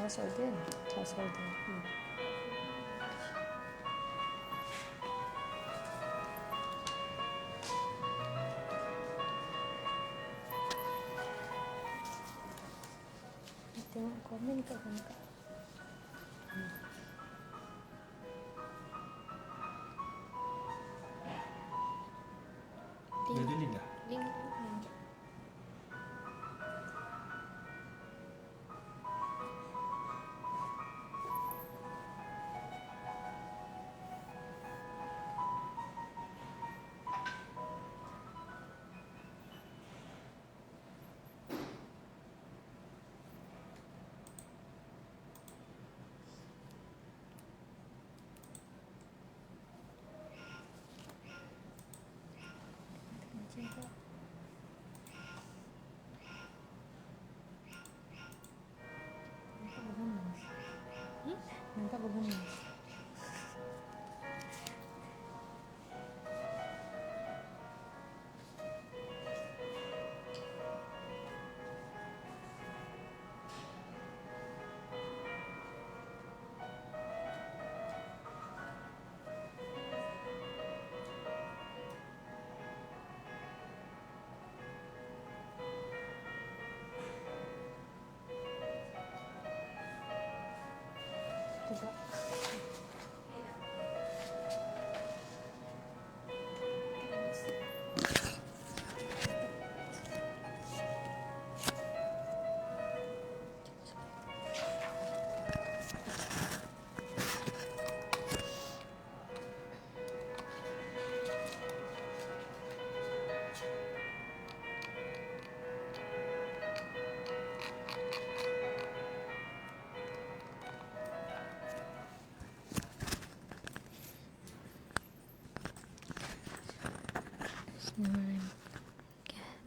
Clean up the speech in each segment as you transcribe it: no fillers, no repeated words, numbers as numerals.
Householder. Householder. Tengok komen kat sana. Dah ada link dah? Link. Nampak bergemas. Coba.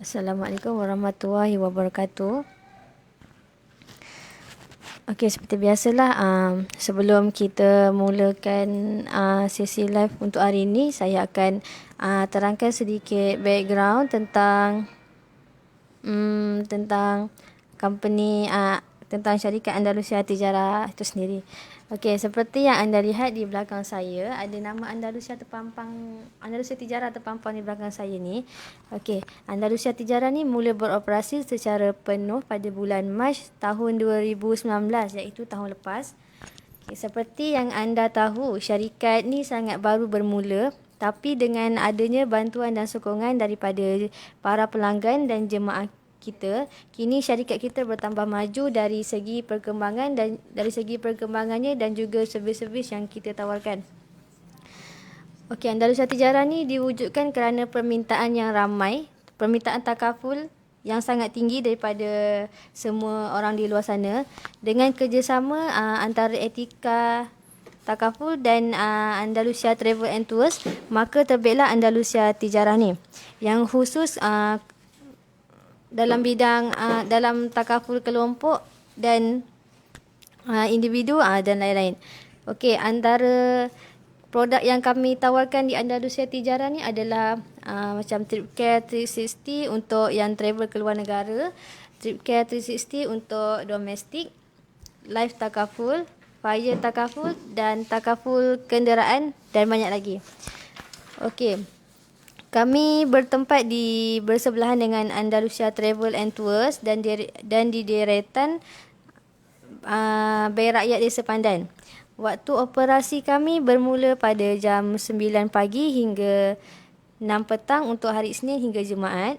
Assalamualaikum warahmatullahi wabarakatuh. Okey, seperti biasalah, sebelum kita mulakan sesi live untuk hari ini, saya akan terangkan sedikit background tentang company, tentang syarikat Andalusia Tijarah itu sendiri. Okey, seperti yang anda lihat di belakang saya, ada nama Andalusia Tijarah terpampang di belakang saya ni. Okey, Andalusia Tijarah ni mula beroperasi secara penuh pada bulan Mac tahun 2019, iaitu tahun lepas. Okey, seperti yang anda tahu, syarikat ni sangat baru bermula, tapi dengan adanya bantuan dan sokongan daripada para pelanggan dan jemaah kita, kini syarikat kita bertambah maju dari segi perkembangannya dan juga servis-servis yang kita tawarkan. Okey, Andalusia Tijarah ni diwujudkan kerana permintaan yang ramai, permintaan takaful yang sangat tinggi daripada semua orang di luar sana, dengan kerjasama antara Etika Takaful dan Andalusia Travel and Tours, maka terbitlah Andalusia Tijarah ni yang khusus dalam bidang dalam takaful kelompok dan individu dan lain-lain. Okey, antara produk yang kami tawarkan di Andalusia Tijarah ni adalah macam Tripcare 360 untuk yang travel ke luar negara, Tripcare 360 untuk domestik, Life Takaful, Fire Takaful dan Takaful kenderaan dan banyak lagi. Okey. Kami bertempat bersebelahan dengan Andalusia Travel and Tours dan di deretan Bank Rakyat Desa Pandan. Waktu operasi kami bermula pada jam 9 pagi hingga 6 petang untuk hari Isnin hingga Jumaat,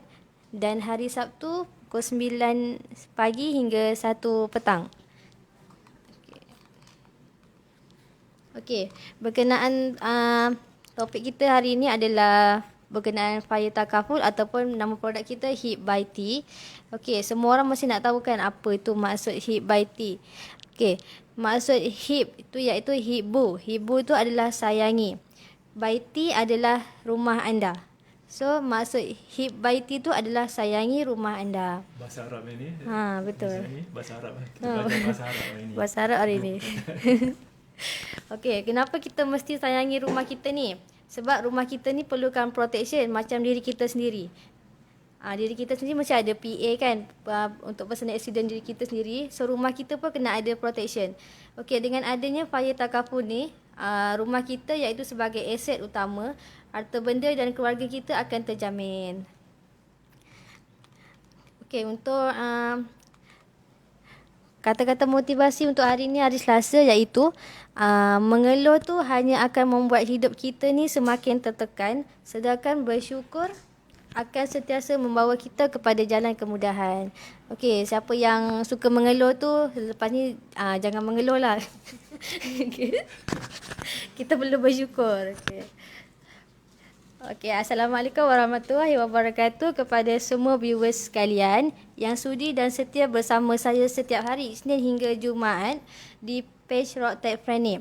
dan hari Sabtu pukul 9 pagi hingga 1 petang. Okey, berkenaan topik kita hari ini adalah berkenaan Fire Takaful ataupun nama produk kita Hip by T. Okey, semua orang mesti nak tahu kan apa itu maksud Hip by T. Okey, maksud hip itu iaitu hibbu. Hibbu itu adalah sayangi. By T adalah rumah anda. So, maksud Hip by T itu adalah sayangi rumah anda. Bahasa Arab ini. Betul. Ini bahasa Arab. Kita belajar bahasa Arab hari ini. Bahasa Arab hari ini. Okey, kenapa kita mesti sayangi rumah kita ni? Sebab rumah kita ni perlukan protection macam diri kita sendiri. Diri kita sendiri mesti ada PA kan, untuk personal accident diri kita sendiri. So rumah kita pun kena ada protection. Okey, dengan adanya fire takaful ni, rumah kita iaitu sebagai aset utama, harta benda dan keluarga kita akan terjamin. Okey, untuk kata-kata motivasi untuk hari ni, hari Selasa, iaitu mengeluh tu hanya akan membuat hidup kita ni semakin tertekan, sedangkan bersyukur akan sentiasa membawa kita kepada jalan kemudahan. Okey, siapa yang suka mengeluh tu, lepas ni jangan mengeluh lah. Okay. Kita perlu bersyukur. Okey. Okey, Assalamualaikum warahmatullahi wabarakatuh kepada semua viewers sekalian yang sudi dan setia bersama saya setiap hari Isnin hingga Jumaat di page Rock Tech Friend ni.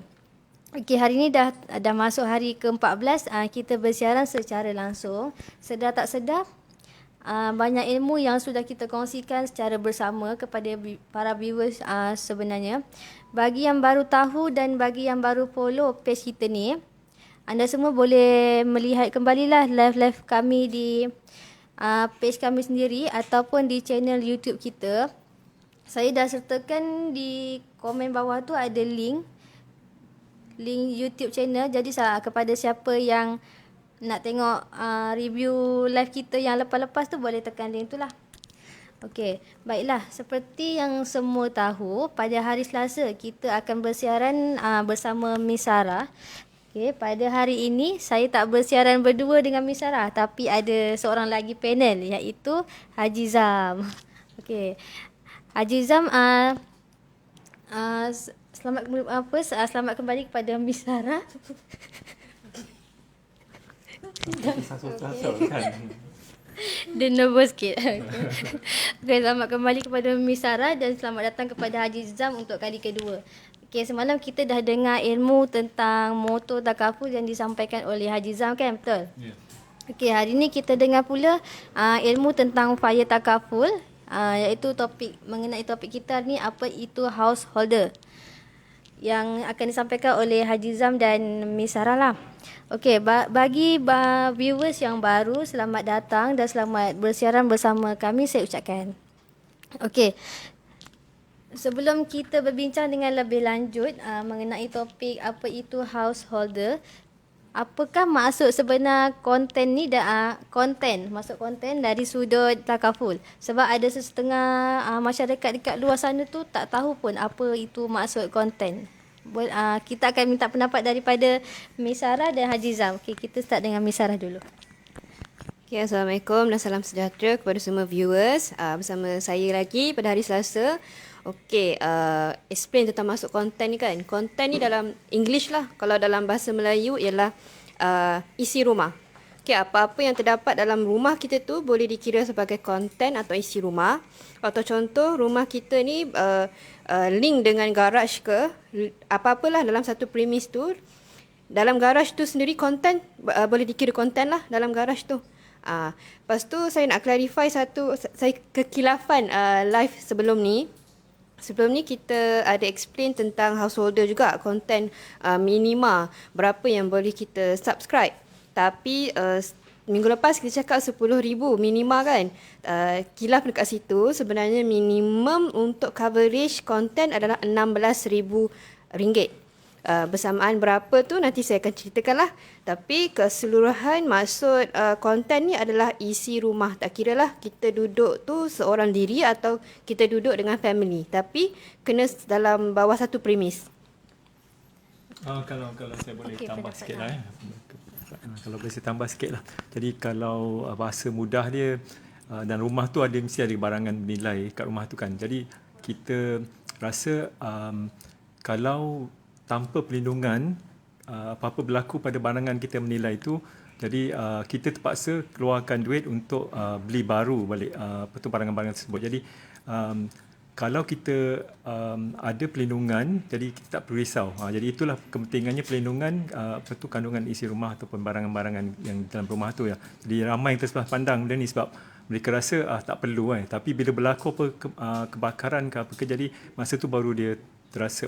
Okey, hari ni dah masuk hari ke-14, kita bersiaran secara langsung. Sedar tak sedar, banyak ilmu yang sudah kita kongsikan secara bersama kepada para viewers sebenarnya. Bagi yang baru tahu dan bagi yang baru follow page kita ni, anda semua boleh melihat kembalilah live-live kami di page kami sendiri ataupun di channel YouTube kita. Saya dah sertakan di komen bawah tu ada link YouTube channel. Jadi kepada siapa yang nak tengok review live kita yang lepas-lepas tu, boleh tekan link tu lah. Okey, baiklah, seperti yang semua tahu, pada hari Selasa kita akan bersiaran bersama Miss Sarah. Okey, pada hari ini saya tak bersiaran berdua dengan Miss Sarah, tapi ada seorang lagi panel, iaitu Haji Zam. Okey, Haji Zam selamat kembali kepada Miss Sarah. Kan? Dia nervous sikit. Okay, selamat kembali kepada Miss Sarah dan selamat datang kepada Haji Zam untuk kali kedua. Okay, semalam kita dah dengar ilmu tentang motor takaful yang disampaikan oleh Haji Zam kan, betul? Ya. Okay, hari ni kita dengar pula ilmu tentang fire takaful, iaitu mengenai topik kita ni, apa itu householder, yang akan disampaikan oleh Haji Zam dan Miss Sarah lah. Okey, bagi viewers yang baru, selamat datang dan selamat bersiaran bersama kami saya ucapkan. Okey, sebelum kita berbincang dengan lebih lanjut mengenai topik apa itu householder, apakah maksud sebenar konten ni, masuk konten dari sudut takaful? Sebab ada setengah masyarakat dekat luar sana tu tak tahu pun apa itu maksud konten. Kita akan minta pendapat daripada Miss Sarah dan Haji Zam. Okay, kita start dengan Miss Sarah dulu. Okay, Assalamualaikum dan salam sejahtera kepada semua viewers. Bersama saya lagi pada hari Selasa. Okey, explain tentang masuk konten ni kan. Konten ni dalam English lah. Kalau dalam bahasa Melayu ialah isi rumah. Okey, apa-apa yang terdapat dalam rumah kita tu boleh dikira sebagai konten atau isi rumah. Atau contoh, rumah kita ni link dengan garaj ke, apa-apalah dalam satu premis tu. Dalam garaj tu sendiri konten, boleh dikira konten lah dalam garaj tu. Lepas tu saya nak clarify saya kekilafan live sebelum ni. Sebelum ni kita ada explain tentang householder juga, konten minima, berapa yang boleh kita subscribe. Tapi minggu lepas kita cakap 10,000 minima kan. Kilaf dekat situ, sebenarnya minimum untuk coverage konten adalah RM16,000. Bersamaan berapa tu nanti saya akan ceritakan lah. Tapi keseluruhan maksud konten ni adalah isi rumah. Tak kira lah kita duduk tu seorang diri atau kita duduk dengan family. Tapi kena dalam bawah satu premis. Kalau saya boleh tambah sikit lah. Kalau boleh saya tambah sikit lah. Jadi kalau bahasa mudah dia, dan rumah tu mesti ada barangan bernilai kat rumah tu kan. Jadi kita rasa kalau tanpa perlindungan, apa-apa berlaku pada barangan kita menilai itu, jadi kita terpaksa keluarkan duit untuk beli baru balik barangan-barangan tersebut. Jadi kalau kita ada perlindungan, jadi kita tak perlu risau. Jadi itulah kepentingannya perlindungan kandungan isi rumah ataupun barangan-barangan yang dalam rumah tu ya. Jadi ramai yang tersebelah pandang benda ni sebab mereka rasa tak perlu kan. Tapi bila berlaku kebakaran ke apa ke, jadi masa tu baru dia terasa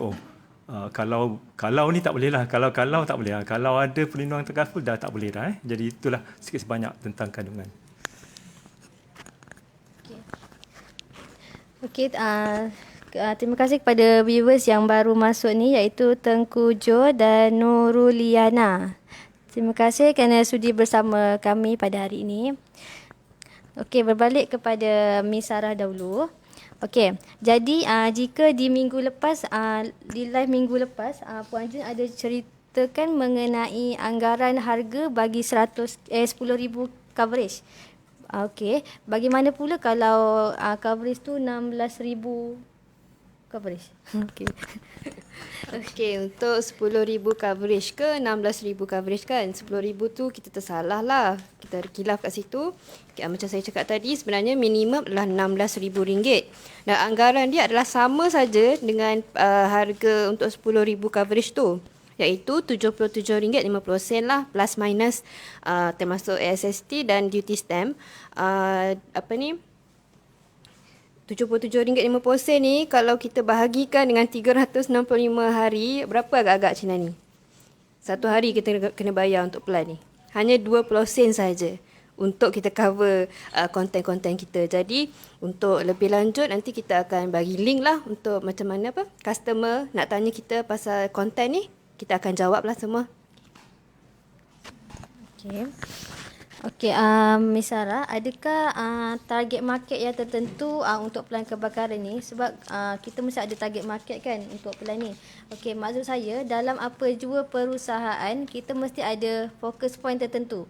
kalau ni tak boleh lah, kalau tak boleh lah. Kalau ada perlindungan takaful dah tak boleh dah. Jadi itulah sikit sebanyak tentang kandungan. Okey, terima kasih kepada viewers yang baru masuk ni, iaitu Tengku Jo dan Nuruliana. Terima kasih kerana sudi bersama kami pada hari ini. Okey, berbalik kepada Miss Sarah dahulu. Okey, jadi jika di minggu lepas, di live minggu lepas, Puan Jun ada ceritakan mengenai anggaran harga bagi 10,000 coverage. Okey, bagaimana pula kalau coverage tu 16,000 coverage? Okey. Okey, untuk 10,000 coverage ke 16,000 coverage kan? 10,000 tu kita tersalah lah. Kita kilaf kat situ. Okay, macam saya cakap tadi, sebenarnya minimum adalah RM16,000. Dan anggaran dia adalah sama saja dengan harga untuk 10,000 coverage tu. Iaitu RM77.50 lah, plus minus termasuk ASST dan duty stamp. RM77.50 ni kalau kita bahagikan dengan 365 hari, berapa agak-agak Cina ni? Satu hari kita kena bayar untuk plan ni. Hanya 20 sen saja untuk kita cover konten-konten kita. Jadi untuk lebih lanjut nanti kita akan bagi link lah untuk macam mana customer nak tanya kita pasal konten ni, kita akan jawab lah semua. Okey. Okey, Miss Sarah, adakah target market yang tertentu untuk pelan kebakaran ni? Sebab kita mesti ada target market kan untuk pelan ni. Okey, maksud saya dalam apa jua perusahaan, kita mesti ada focus point tertentu.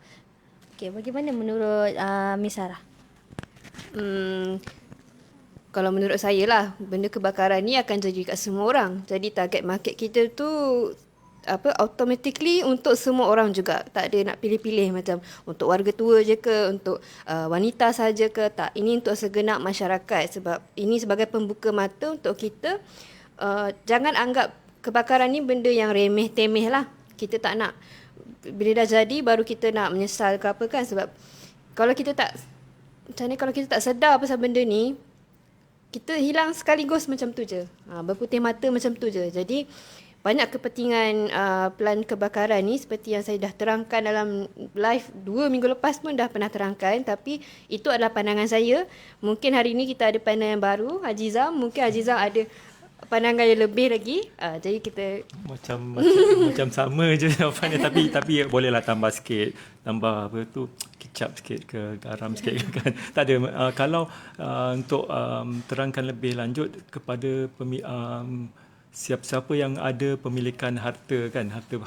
Okey, bagaimana menurut Miss Sarah? Kalau menurut saya lah, benda kebakaran ni akan jadi kat semua orang. Jadi target market kita tu automatically untuk semua orang juga. Tak ada nak pilih-pilih macam untuk warga tua je ke, untuk wanita saja ke, tak. Ini untuk segenap masyarakat sebab ini sebagai pembuka mata untuk kita. Jangan anggap kebakaran ni benda yang remeh-temeh lah. Kita tak nak bila dah jadi baru kita nak menyesal ke apa kan, sebab kalau kita tak kalau kita tak sedar pasal benda ni, kita hilang sekaligus macam tu je. Berputih mata macam tu je. Jadi banyak kepentingan pelan kebakaran ni seperti yang saya dah terangkan dalam live 2 minggu lepas pun dah pernah terangkan, tapi itu adalah pandangan saya. Mungkin hari ni kita ada pandangan baru, Haji Zam, mungkin Haji Zam ada pandangan yang lebih lagi. Jadi kita macam sama je jawapannya, tapi bolehlah tambah sikit, tambah kicap sikit ke garam sikit kan. Tak ada kalau untuk terangkan lebih lanjut kepada siapa-siapa yang ada pemilikan harta kan, harta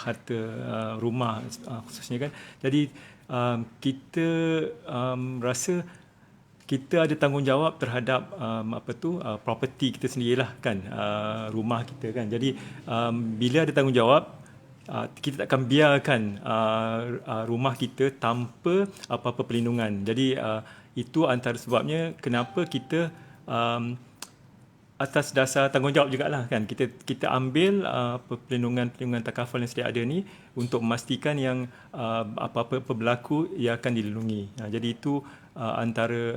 rumah khususnya kan. Jadi kita rasa kita ada tanggungjawab terhadap property kita sendirilah kan, rumah kita kan. Jadi bila ada tanggungjawab, kita takkan biarkan rumah kita tanpa apa-apa perlindungan. Jadi itu antara sebabnya kenapa kita atas dasar tanggungjawab jugalah kan, kita ambil perlindungan takaful yang sedia ada ni untuk memastikan yang apa-apa berlaku ia akan dilindungi. Jadi itu antara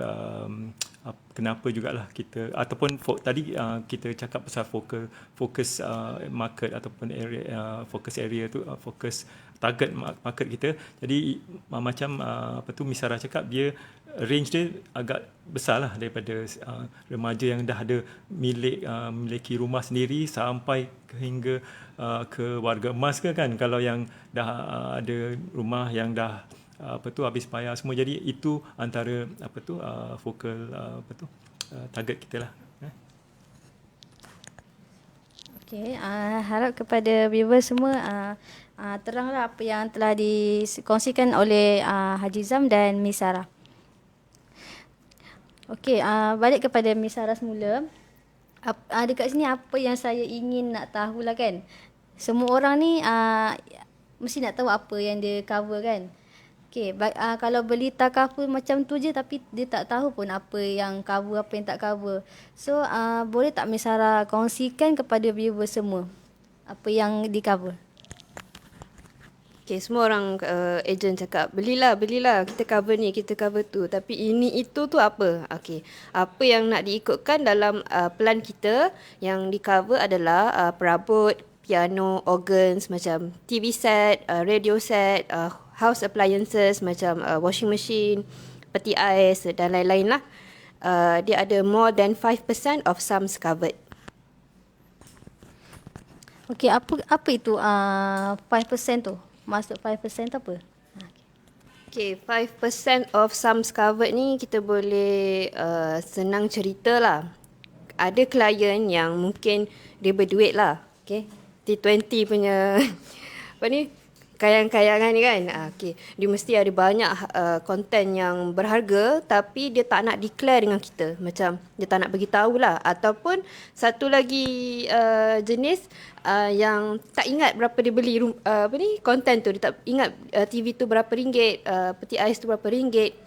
kenapa jugalah kita ataupun tadi kita cakap pasal fokus market ataupun area fokus area tu fokus target market kita. Jadi macam Miss Sarah cakap, dia range dia agak besar lah, daripada remaja yang dah ada miliki rumah sendiri sampai hingga ke warga emas ke kan, kalau yang dah ada rumah yang dah habis bayar semua. Jadi itu antara focal target kita lah. Okey, harap kepada viewers semua teranglah apa yang telah dikongsikan oleh Haji Zam dan Miss Sarah. Okey, balik kepada Miss Sarah semula. Dekat sini apa yang saya ingin nak tahulah kan. Semua orang ni mesti nak tahu apa yang dia cover kan. Okey, kalau beli takaful macam tu je tapi dia tak tahu pun apa yang cover, apa yang tak cover. So, boleh tak Miss Sarah kongsikan kepada viewers semua apa yang di cover? Okay, semua orang agent cakap, belilah, kita cover ni, kita cover tu. Tapi ini, itu tu apa? Okay, apa yang nak diikutkan dalam plan kita yang di cover adalah perabot, piano, organs macam TV set, radio set, house appliances macam washing machine, peti ais dan lain-lain lah. dia ada more than 5% of sums covered. Okey, apa itu 5% tu? Maksud 5% tu apa? Okay, 5% of sums covered ni kita boleh senang cerita lah. Ada klien yang mungkin dia berduit lah. Okay, T20 punya apa ni, kayang-kayangan ni kan. Okay, dia mesti ada banyak konten yang berharga tapi dia tak nak declare dengan kita. Macam dia tak nak bagi tahu lah. Ataupun satu lagi jenis yang tak ingat berapa dia beli konten tu. Dia tak ingat TV tu berapa ringgit, peti ais tu berapa ringgit.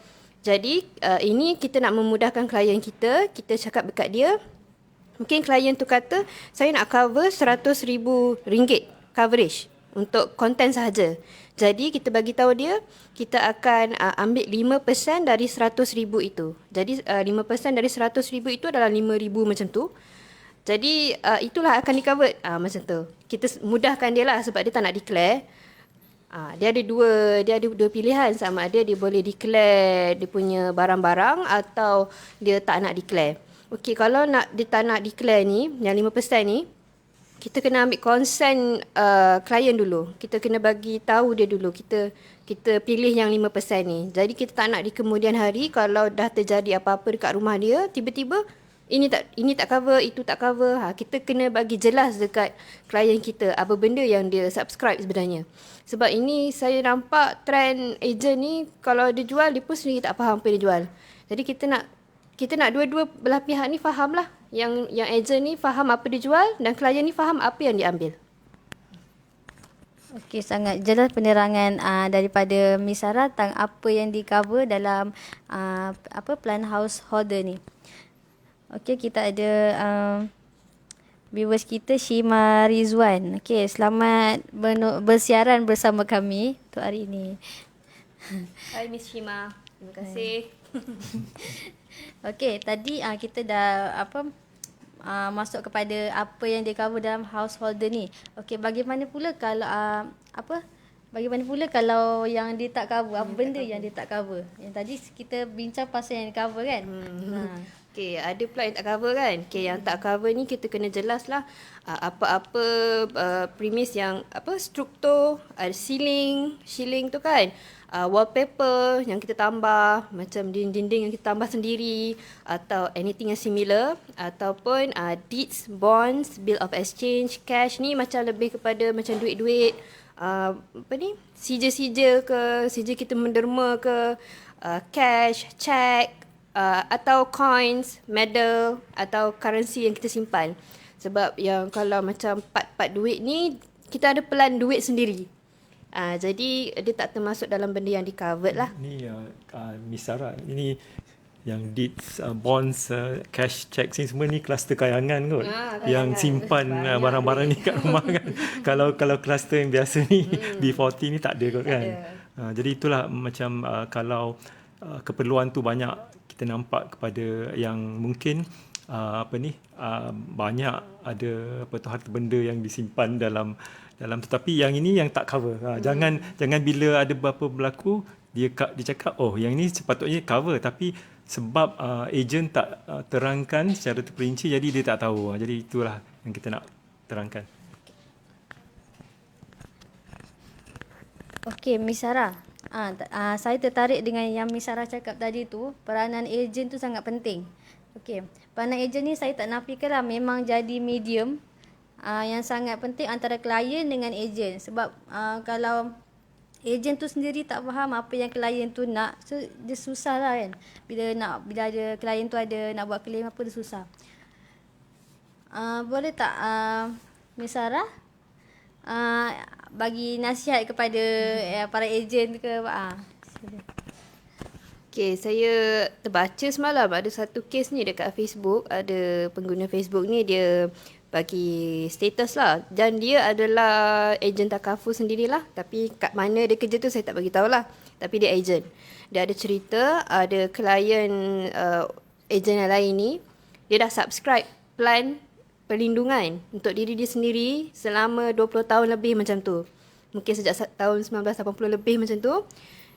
Jadi ini kita nak memudahkan klien kita. Kita cakap dekat dia, mungkin klien tu kata, saya nak cover RM100,000 coverage untuk konten sahaja. Jadi kita bagi tahu dia, kita akan ambil 5% dari 100,000 itu. Jadi 5% dari 100,000 itu adalah 5,000 macam tu. Jadi itulah akan di-cover macam tu. Kita mudahkan dia lah sebab dia tak nak declare. Dia ada dua pilihan, sama ada dia boleh declare dia punya barang-barang atau dia tak nak declare. Okey, kalau dia tak nak declare ni, yang 5% ni, kita kena ambil consent klien dulu. Kita kena bagi tahu dia dulu. Kita pilih yang 5% ni. Jadi kita tak nak di kemudian hari kalau dah terjadi apa-apa dekat rumah dia, tiba-tiba ini tak cover, itu tak cover. Kita kena bagi jelas dekat klien kita apa benda yang dia subscribe sebenarnya. Sebab ini saya nampak trend agent ni, kalau dia jual, dia pun sendiri tak faham apa dia jual. Jadi kita nak dua-dua belah pihak ni faham lah. Yang agent ni faham apa dia jual dan klien ni faham apa yang dia ambil. Okey, sangat jelas penerangan daripada Miss Sarah tentang apa yang di-cover dalam plan householder ni. Okey, kita ada viewers kita, Shima Rizwan. Okey, selamat bersiaran bersama kami untuk hari ini. Hai Miss Shima, terima kasih. Okey, tadi kita dah masuk kepada apa yang dia cover dalam householder ni. Okey, bagaimana pula kalau yang dia tak cover, apa benda yang dia tak cover? Yang tadi kita bincang pasal yang dia cover kan? Okey, ada pula yang tak cover kan? Okey, yang tak cover ni kita kena jelas lah apa-apa premis yang struktur, ceiling tu kan. Wallpaper yang kita tambah, macam dinding yang kita tambah sendiri, atau anything yang similar, ataupun deeds, bonds, bill of exchange, cash ni macam lebih kepada macam duit-duit, sijil-sijil ke, sijil kita menderma ke, cash, check, atau coins, medal atau currency yang kita simpan. Sebab yang kalau macam part-part duit ni, kita ada pelan duit sendiri. Jadi dia tak termasuk dalam benda yang di-covered lah. Ni Miss Sarah, ini yang deeds, bonds, cash, checks ni semua ni kluster kayangan kot. Yang simpan barang-barang ni kat rumah kan. Kalau kluster yang biasa ni, B40 ni tak ada kot kan. Jadi itulah macam kalau keperluan tu banyak kita nampak kepada yang mungkin banyak ada harta benda yang disimpan dalam tetapi yang ini yang tak cover. Jangan bila ada apa berlaku dia cakap yang ini sepatutnya cover tapi sebab ejen tak terangkan secara terperinci jadi dia tak tahu. Jadi itulah yang kita nak terangkan. Okey, Miss Sarah. Saya tertarik dengan yang Miss Sarah cakap tadi tu, peranan ejen tu sangat penting. Okey, peranan ejen ni saya tak nafikanlah memang jadi medium yang sangat penting antara klien dengan ejen. Sebab kalau ejen tu sendiri tak faham apa yang klien tu nak, so dia susah lah kan. Bila ada klien tu ada nak buat claim apa, dia susah. Boleh tak Miss Sarah bagi nasihat kepada para ejen ke? Okay, saya terbaca semalam ada satu kes ni dekat Facebook. Ada pengguna Facebook ni dia bagi status lah. Dan dia adalah ejen takaful sendirilah. Tapi kat mana dia kerja tu saya tak bagi tahulah. Tapi dia ejen. Dia ada cerita ada klien ejen yang lain ni. Dia dah subscribe plan perlindungan untuk diri dia sendiri selama 20 tahun lebih macam tu. Mungkin sejak tahun 1980 lebih macam tu.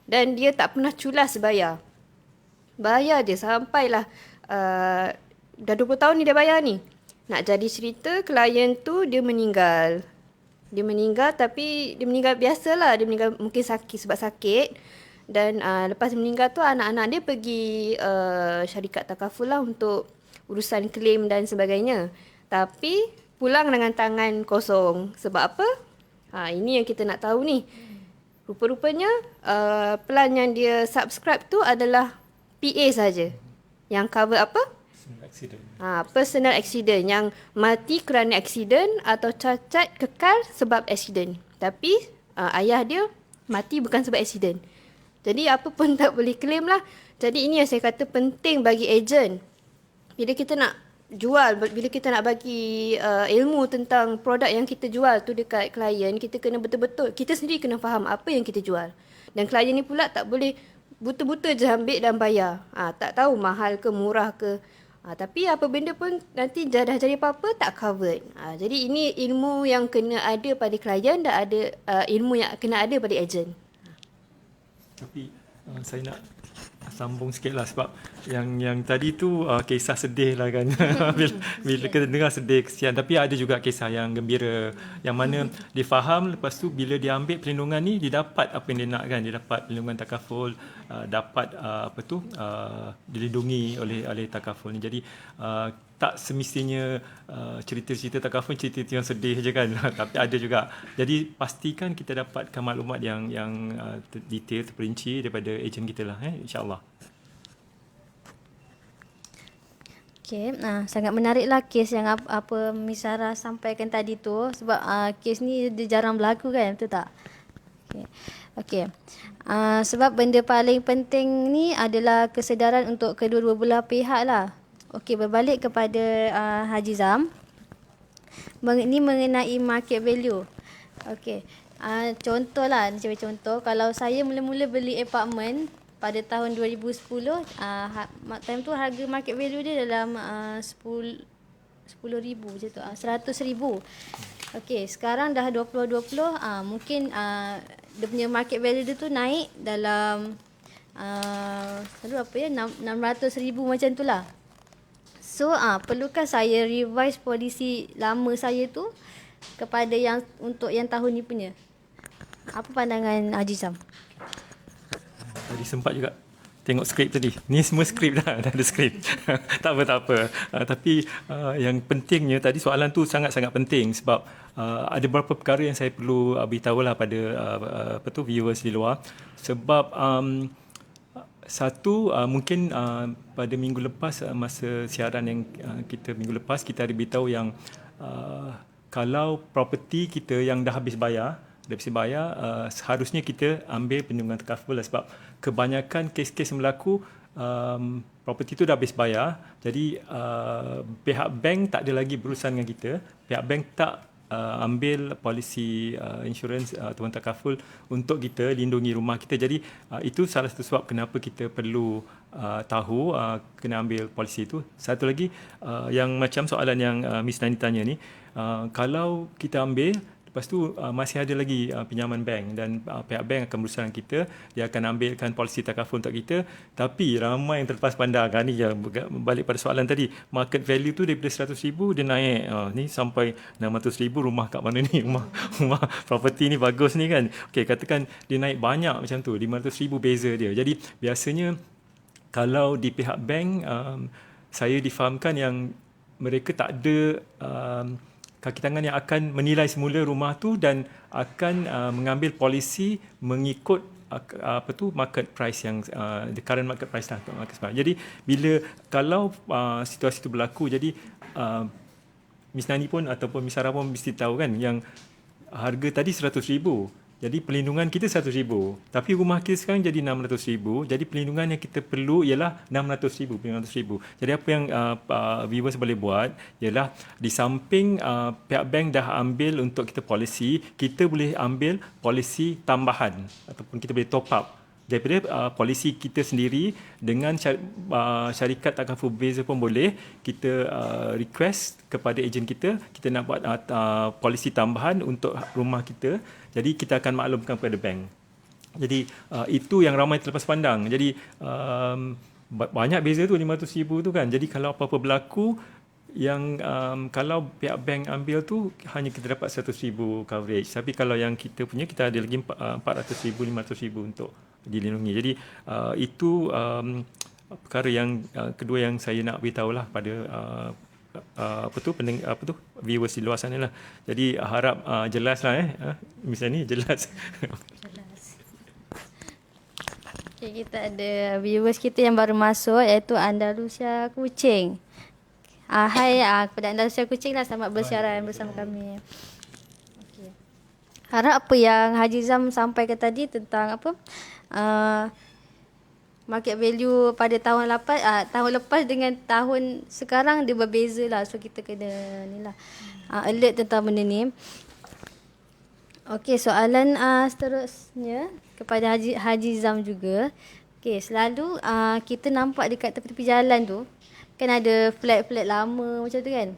Dan dia tak pernah culas bayar. Bayar je sampailah dah 20 tahun ni dia bayar ni. Nak jadi cerita, klien tu dia meninggal. Dia meninggal tapi dia meninggal biasalah. Dia meninggal mungkin sakit sebab sakit. Dan lepas meninggal tu anak-anak dia pergi syarikat takaful lah untuk urusan claim dan sebagainya. Tapi pulang dengan tangan kosong. Sebab apa? Ini yang kita nak tahu ni. Rupa-rupanya plan yang dia subscribe tu adalah PA saja. Yang cover apa? Accident. Personal accident, yang mati kerana accident atau cacat kekal sebab accident. Tapi ayah dia mati bukan sebab accident. Jadi apa pun tak boleh claim lah. Jadi ini yang saya kata penting bagi ejen. Bila kita nak jual, bila kita nak bagi ilmu tentang produk yang kita jual tu dekat klien, kita kena betul-betul, kita sendiri kena faham apa yang kita jual. Dan klien ni pula tak boleh buta-buta je ambil dan bayar. Tak tahu mahal ke murah ke. Tapi apa benda pun nanti dah jadi apa-apa tak covered. Jadi ini ilmu yang kena ada pada klien dan ada ilmu yang kena ada pada ejen. Tapi saya nak sambung sikit lah sebab yang tadi tu kisah sedih lah kan. bila kita dengar sedih, kesian, tapi ada juga kisah yang gembira yang mana dia faham lepas tu bila dia ambil perlindungan ni dia dapat apa yang dia nak kan, dia dapat perlindungan takaful, dapat dilindungi oleh takaful ni. Jadi tak semestinya cerita-cerita takaful cerita yang sedih je kan. Tapi ada juga. Jadi pastikan kita dapatkan maklumat yang detail, terperinci daripada ejen kita lah, insya-Allah. Okey, sangat menariklah kes yang apa Miss Sarah sampaikan tadi tu, sebab kes ni dia jarang berlaku kan, betul tak? Okey. Sebab benda paling penting ni adalah kesedaran untuk kedua-dua belah pihak lah. Okey, berbalik kepada Haji Zam. Ini mengenai market value. Okey. Contohlah, ni cuba contoh, kalau saya mula-mula beli apartmen pada tahun 2010, time tu harga market value dia dalam 10,000 macam tu, 100,000. Okey, sekarang dah 2020, mungkin dia punya market value dia tu naik dalam berapa ya, 600,000 macam tu lah. So perlukah saya revise polisi lama saya tu kepada yang untuk yang tahun ni punya? Apa pandangan Haji Sam? Tadi sempat juga tengok skrip tadi. Ni semua skrip dah ada skrip. tak apa. Tapi yang pentingnya tadi soalan tu sangat-sangat penting sebab ada beberapa perkara yang saya perlu beritahu lah pada viewers di luar. Sebab satu, mungkin pada minggu lepas, masa siaran yang kita minggu lepas, kita ada beritahu yang kalau properti kita yang dah habis bayar, seharusnya kita ambil perlindungan takaful lah, sebab kebanyakan kes-kes yang berlaku properti tu dah habis bayar, jadi pihak bank tak ada lagi berurusan dengan kita, pihak bank tak ambil polisi insurans ataupun takaful untuk kita lindungi rumah kita. Jadi itu salah satu sebab kenapa kita perlu tahu kena ambil polisi itu. Satu lagi yang macam soalan yang Miss Nani tanya ni, kalau kita ambil lepas tu masih ada lagi pinjaman bank dan pihak bank akan berusaha dengan kita, dia akan ambilkan polisi takaful untuk kita, tapi ramai yang terlepas pandang kan. Ni yang balik pada soalan tadi, market value tu daripada 100,000 dia naik ni sampai 600,000. Rumah kat mana ni, rumah property ni bagus ni kan. Okey, katakan dia naik banyak macam tu, 500,000 beza dia. Jadi biasanya kalau di pihak bank, saya difahamkan yang mereka tak ada kaki tangan yang akan menilai semula rumah tu dan akan mengambil polisi mengikut market price yang the current market price lah. Jadi kalau situasi itu berlaku, jadi Miss Nani pun ataupun Miss Sarah pun mesti tahu kan yang harga tadi 100,000. Jadi perlindungan kita 100,000. Tapi rumah kita sekarang jadi 600,000. Jadi perlindungan yang kita perlu ialah 600,000, 500,000. Jadi apa yang viewers boleh buat ialah di samping pihak bank dah ambil untuk kita polisi, kita boleh ambil polisi tambahan ataupun kita boleh top up daripada polisi kita sendiri dengan syarikat takaful berbeza pun boleh. Kita request kepada ejen kita nak buat polisi tambahan untuk rumah kita. Jadi kita akan maklumkan kepada bank. Jadi itu yang ramai terlepas pandang. Jadi banyak beza tu 500,000 tu kan. Jadi kalau apa-apa berlaku, yang kalau pihak bank ambil tu hanya kita dapat 100,000 coverage, tapi kalau yang kita punya, kita ada lagi 400,000, 500,000 untuk dilindungi. Jadi itu perkara yang kedua yang saya nak beritahu lah pada viewers di luar sana lah. Jadi harap jelas lah misalnya ni jelas. Okay, kita ada viewers kita yang baru masuk, iaitu Andalusia Kuching. Hai kepada Andalusia Kuching lah, selamat bersiaran bersama kami. Okay. Harap apa yang Haji Zam sampaikan tadi tentang market value pada tahun lepas dengan tahun sekarang dia berbeza lah. So kita kena ni lah alert tentang benda ni. Okey, soalan seterusnya kepada Haji Zam juga. Okey, selalu kita nampak dekat tepi-tepi jalan tu kan ada flat-flat lama macam tu kan.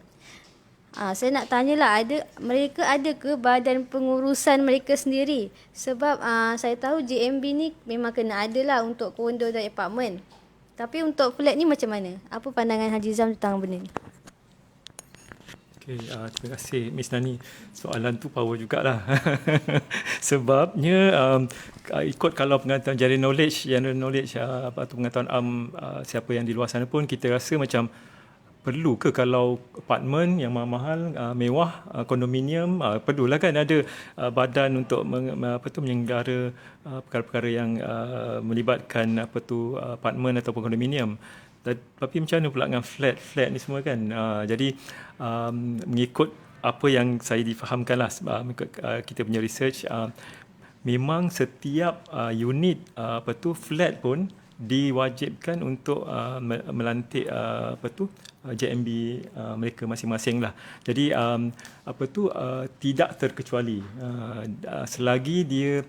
Saya nak tanyalah, mereka ada ke badan pengurusan mereka sendiri? Sebab saya tahu JMB ni memang kena ada lah untuk kondo dan apartmen. Tapi untuk flat ni macam mana? Apa pandangan Haji Zam tentang benda ni? Okay, terima kasih Miss Nani. Soalan tu power jugalah. Sebabnya ikut kalau pengetahuan general knowledge pengetahuan siapa yang di luar sana pun, kita rasa macam perlu ke kalau apartmen yang mahal-mahal, mewah, kondominium, perlulah kan ada badan untuk menyelenggara perkara-perkara yang melibatkan apartmen ataupun kondominium. Tapi macam mana pula dengan flat ni semua kan. Jadi mengikut apa yang saya difahamkan lah, mengikut kita punya research, memang setiap unit flat pun diwajibkan untuk melantik JMB mereka masing-masing lah. Jadi tidak terkecuali selagi dia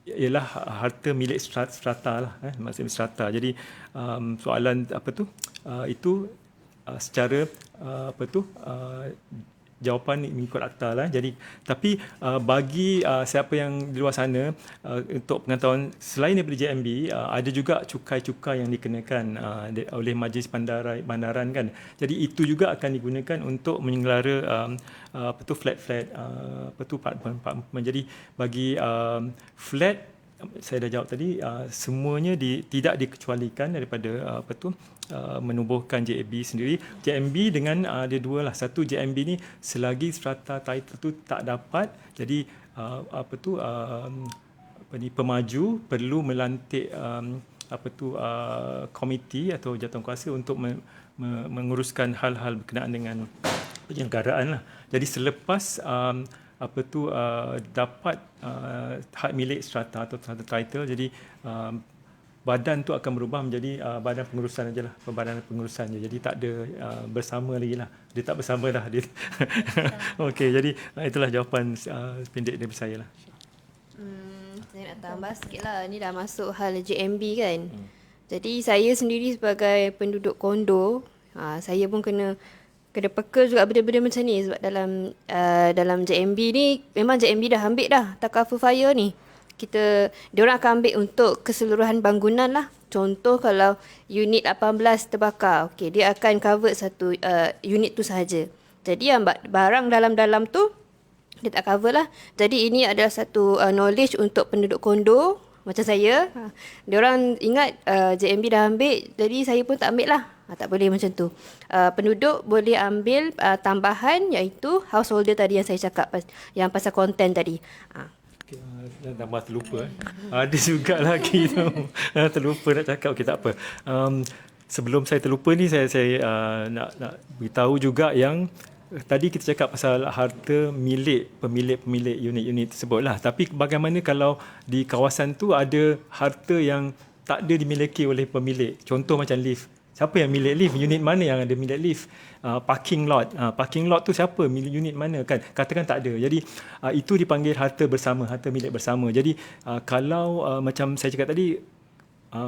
ialah harta milik strata lah, maksudnya strata. Jadi soalan itu secara jawapan mengikut akta lah. Jadi tapi bagi siapa yang di luar sana, untuk pengetahuan, selain daripada JMB, ada juga cukai-cukai yang dikenakan oleh Majlis Bandaran kan. Jadi itu juga akan digunakan untuk menyelenggara flat-flat apartmen. Jadi bagi flat, saya dah jawab tadi, semuanya tidak dikecualikan daripada menubuhkan JMB sendiri. JMB dengan ada dua lah. Satu, JMB ni selagi strata title tu tak dapat, jadi pemaju perlu melantik komiti atau jawatankuasa untuk menguruskan hal-hal berkenaan dengan penyelenggaraan lah. Jadi selepas dapat hak milik strata atau strata title, jadi badan tu akan berubah menjadi badan pengurusan ajalah, badan pengurusan je. Jadi tak ada bersama lagi lah. Dia tak bersama dah. Okey, jadi itulah jawapan pendek daripada saya lah. Saya nak tambah sikit lah. Ni dah masuk hal JMB kan. Jadi saya sendiri sebagai penduduk kondo, saya pun kena peka juga benda-benda macam ni. Sebab dalam JMB ni, memang JMB dah ambil dah takaful fire ni. Diorang akan ambil untuk keseluruhan bangunan lah. Contoh kalau unit 18 terbakar, okey, dia akan cover satu unit tu sahaja. Jadi yang barang dalam-dalam tu dia tak cover lah. Jadi ini adalah satu knowledge untuk penduduk kondo macam saya. Diorang ingat JMB dah ambil, jadi saya pun tak ambil lah. Tak boleh macam tu. Penduduk boleh ambil tambahan, iaitu householder tadi yang saya cakap, yang pasal konten tadi. Tambah terlupa. Ada juga lagi tu. Terlupa nak cakap. Okey, tak apa. Sebelum saya terlupa ni, saya nak beritahu juga yang tadi kita cakap pasal harta milik pemilik unit-unit tersebut lah. Tapi bagaimana kalau di kawasan tu ada harta yang tak ada dimiliki oleh pemilik? Contoh macam lift. Siapa yang milik lift? Unit mana yang ada milik lift? Parking lot. Parking lot tu siapa? Milik unit mana kan? Katakan tak ada. Jadi itu dipanggil harta bersama, harta milik bersama. Jadi kalau macam saya cakap tadi,